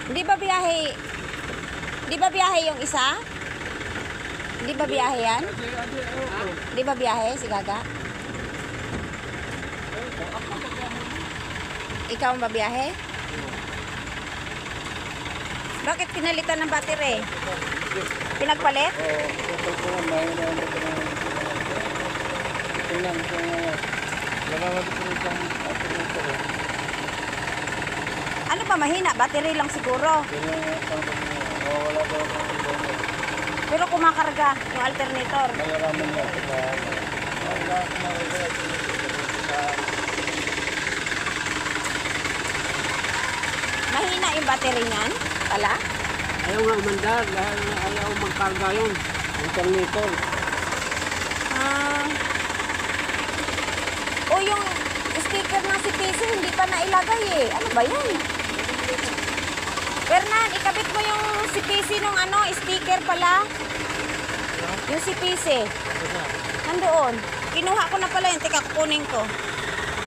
Hindi ba biyahe? Di ba biyahe yung isa? Di ba biyahe yan? Di ba biyahe si Gaga? Ikaw ang babiyahe? Bakit pinalitan ng battery? Pinagpalit? Ano pa mahina? Battery lang siguro. Pero kumakarga yung alternator. Mahina yung battery niyan pala? Ayaw nga umandar, ayaw magkarga yun. Alternator. O yung sticker ng CPC hindi pa nailagay eh. Ano ba yan? Fernan, ikabit mo yung CPC nung sticker pala. Yung CPC. Nandoon. Kinuha ko na pala yun. Teka, kukunin ko.